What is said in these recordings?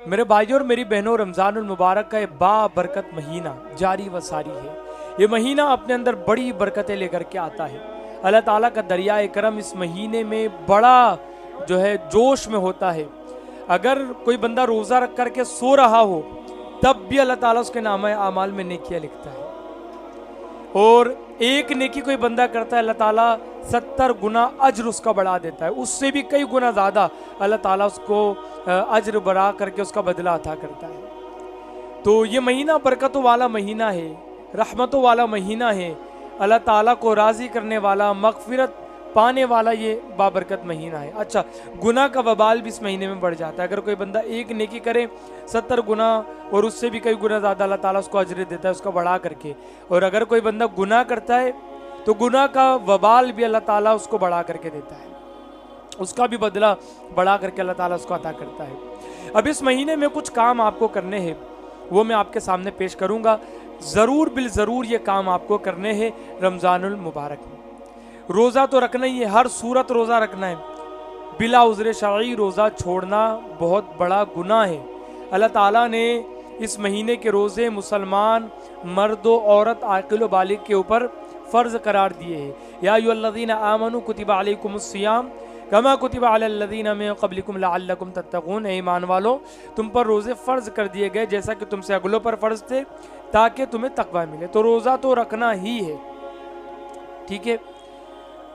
میرے بھائیوں اور میری بہنوں، رمضان المبارک کا یہ بابرکت مہینہ جاری و ساری ہے۔ یہ مہینہ اپنے اندر بڑی برکتیں لے کر کے آتا ہے۔ اللہ تعالیٰ کا دریائے کرم اس مہینے میں بڑا جوش میں ہوتا ہے۔ اگر کوئی بندہ روزہ رکھ کر کے سو رہا ہو تب بھی اللہ تعالیٰ اس کے نامہ اعمال میں نیکیاں لکھتا ہے، اور ایک نیکی کوئی بندہ کرتا ہے اللہ تعالیٰ 70 گنا اجر اس کا بڑھا دیتا ہے، اس سے بھی کئی گنا زیادہ اللہ تعالیٰ اس کو اجر بڑھا کر کے اس کا بدلہ عطا کرتا ہے۔ تو یہ مہینہ برکتوں والا مہینہ ہے، رحمتوں والا مہینہ ہے، اللہ تعالیٰ کو راضی کرنے والا، مغفرت پانے والا یہ بابرکت مہینہ ہے۔ اچھا، گناہ کا وبال بھی اس مہینے میں بڑھ جاتا ہے۔ اگر کوئی بندہ ایک نیکی کرے 70 گنا اور اس سے بھی کئی گنا زیادہ اللہ تعالیٰ اس کو اجر دیتا ہے اس کا بڑھا کر کے، اور اگر کوئی بندہ گناہ کرتا ہے تو گناہ کا وبال بھی اللہ تعالیٰ اس کو بڑھا کر کے دیتا ہے، اس کا بھی بدلہ بڑھا کر کے اللہ تعالیٰ اس کو عطا کرتا ہے۔ اب اس مہینے میں کچھ کام آپ کو کرنے ہیں، وہ میں آپ کے سامنے پیش کروں گا۔ ضرور بالضرور یہ کام آپ کو کرنے ہیں رمضان المبارک میں۔ روزہ تو رکھنا ہی ہے، ہر صورت روزہ رکھنا ہے۔ بلا عذر شرعی روزہ چھوڑنا بہت بڑا گناہ ہے۔ اللہ تعالیٰ نے اس مہینے کے روزے مسلمان مرد و عورت عاقل و بالغ کے اوپر فرض قرار دیے ہیں۔ یا ایھا الذین آمنوا کتب علیکم الصیام کما کتب علی الذین من قبلکم لعلکم تتقون۔ اے ایمان والو، تم پر روزے فرض کر دیے گئے جیسا کہ تم سے اگلوں پر فرض تھے تاکہ تمہیں تقوی ملے۔ تو روزہ تو رکھنا ہی ہے، ٹھیک ہے۔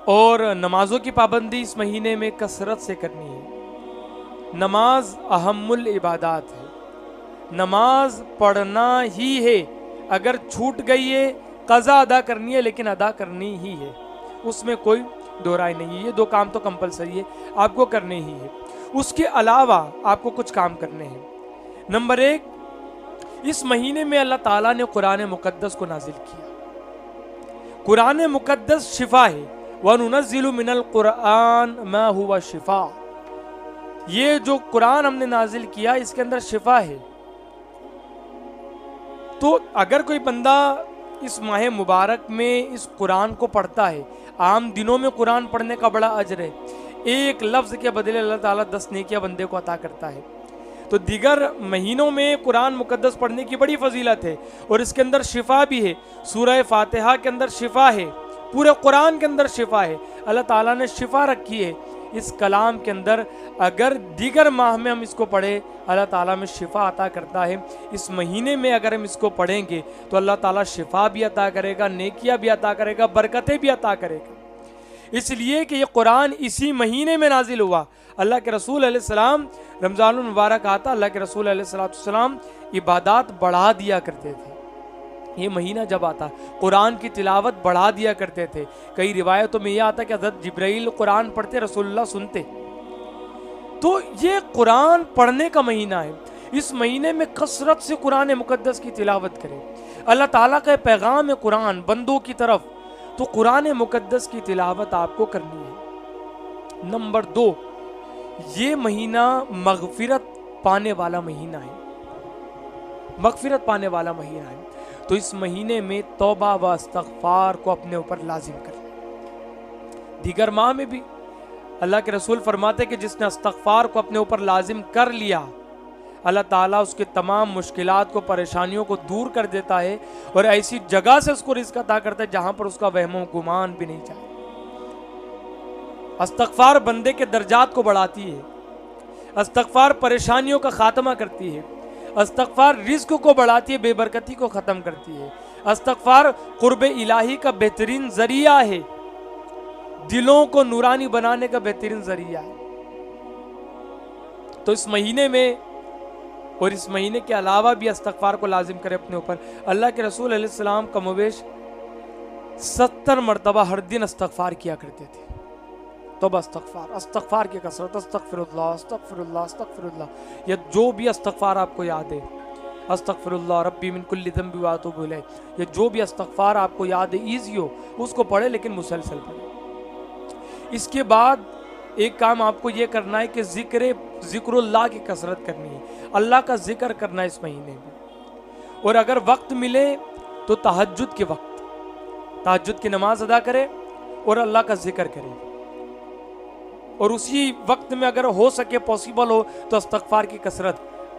اور نمازوں کی پابندی اس مہینے میں کثرت سے کرنی ہے۔ نماز اہم العبادات ہے، نماز پڑھنا ہی ہے۔ اگر چھوٹ گئی ہے قضا ادا کرنی ہے، لیکن ادا کرنی ہی ہے، اس میں کوئی دو رائے نہیں ہے۔ یہ دو کام تو کمپلسری ہے، آپ کو کرنے ہی ہے۔ اس کے علاوہ آپ کو کچھ کام کرنے ہیں۔ نمبر 1، اس مہینے میں اللہ تعالیٰ نے قرآن مقدس کو نازل کیا۔ قرآن مقدس شفا ہے۔ وَنُنَزِّلُ مِنَ الْقُرْآنِ مَا هُوَ شِفَاءٌ۔ یہ جو قرآن ہم نے نازل کیا اس کے اندر شفا ہے۔ تو اگر کوئی بندہ اس ماہ مبارک میں اس قرآن کو پڑھتا ہے، عام دنوں میں قرآن پڑھنے کا بڑا اجر ہے، ایک لفظ کے بدلے اللہ تعالیٰ 10 نیکیاں بندے کو عطا کرتا ہے۔ تو دیگر مہینوں میں قرآن مقدس پڑھنے کی بڑی فضیلت ہے، اور اس کے اندر شفا بھی ہے۔ سورہ فاتحہ کے اندر شفا ہے، پورے قرآن کے اندر شفا ہے۔ اللہ تعالیٰ نے شفا رکھی ہے اس کلام کے اندر۔ اگر دیگر ماہ میں ہم اس کو پڑھیں اللہ تعالیٰ میں شفا عطا کرتا ہے، اس مہینے میں اگر ہم اس کو پڑھیں گے تو اللہ تعالیٰ شفا بھی عطا کرے گا، نیکیاں بھی عطا کرے گا، برکتیں بھی عطا کرے گا۔ اس لیے کہ یہ قرآن اسی مہینے میں نازل ہوا۔ اللہ کے رسول علیہ السلام رمضان المبارک آتا، اللہ کے رسول علیہ السلام عبادات بڑھا دیا کرتے تھے۔ یہ مہینہ جب آتا قرآن کی تلاوت بڑھا دیا کرتے تھے۔ کئی روایتوں میں یہ آتا کہ حضرت جبرائیل قرآن پڑھتے، رسول اللہ سنتے۔ تو یہ قرآن پڑھنے کا مہینہ ہے۔ اس مہینے میں کثرت سے قرآن مقدس کی تلاوت کریں۔ اللہ تعالیٰ کا پیغام ہے قرآن بندوں کی طرف، تو قرآن مقدس کی تلاوت آپ کو کرنی ہے۔ نمبر 2، یہ مہینہ مغفرت پانے والا مہینہ ہے، مغفرت پانے والا مہینہ ہے۔ تو اس مہینے میں توبہ و استغفار کو اپنے اوپر لازم کریں۔ دیگر ماہ میں بھی اللہ کے رسول فرماتے کہ جس نے استغفار کو اپنے اوپر لازم کر لیا، اللہ تعالیٰ اس کے تمام مشکلات کو، پریشانیوں کو دور کر دیتا ہے، اور ایسی جگہ سے اس کو رزق عطا کرتا ہے جہاں پر اس کا وہم و گمان بھی نہیں جائے۔ استغفار بندے کے درجات کو بڑھاتی ہے، استغفار پریشانیوں کا خاتمہ کرتی ہے، استغفار رزق کو بڑھاتی ہے، بے برکتی کو ختم کرتی ہے۔ استغفار قرب الہی کا بہترین ذریعہ ہے، دلوں کو نورانی بنانے کا بہترین ذریعہ ہے۔ تو اس مہینے میں اور اس مہینے کے علاوہ بھی استغفار کو لازم کرے اپنے اوپر۔ اللہ کے رسول علیہ السلام کم و بیش 70 مرتبہ ہر دن استغفار کیا کرتے تھے۔ توبہ استغفار، استغفار کی کثرت، استغفر اللہ استغفر اللہ استغفر اللہ، یا جو بھی استغفار آپ کو یاد ہے، استغفر اللہ ربی من کل ذنب واتوب الیہ، یا جو بھی استغفار آپ کو یاد ہے ایزی ہو اس کو پڑھے، لیکن مسلسل پڑھے۔ اس کے بعد ایک کام آپ کو یہ کرنا ہے کہ ذکر اللہ کی کثرت کرنی ہے، اللہ کا ذکر کرنا ہے اس مہینے میں۔ اور اگر وقت ملے تو تہجد کے وقت تہجد کی نماز ادا کرے اور اللہ کا ذکر کرے، اور اسی وقت میں اگر ہو سکے پاسبل ہو تو استغفار کی کثرت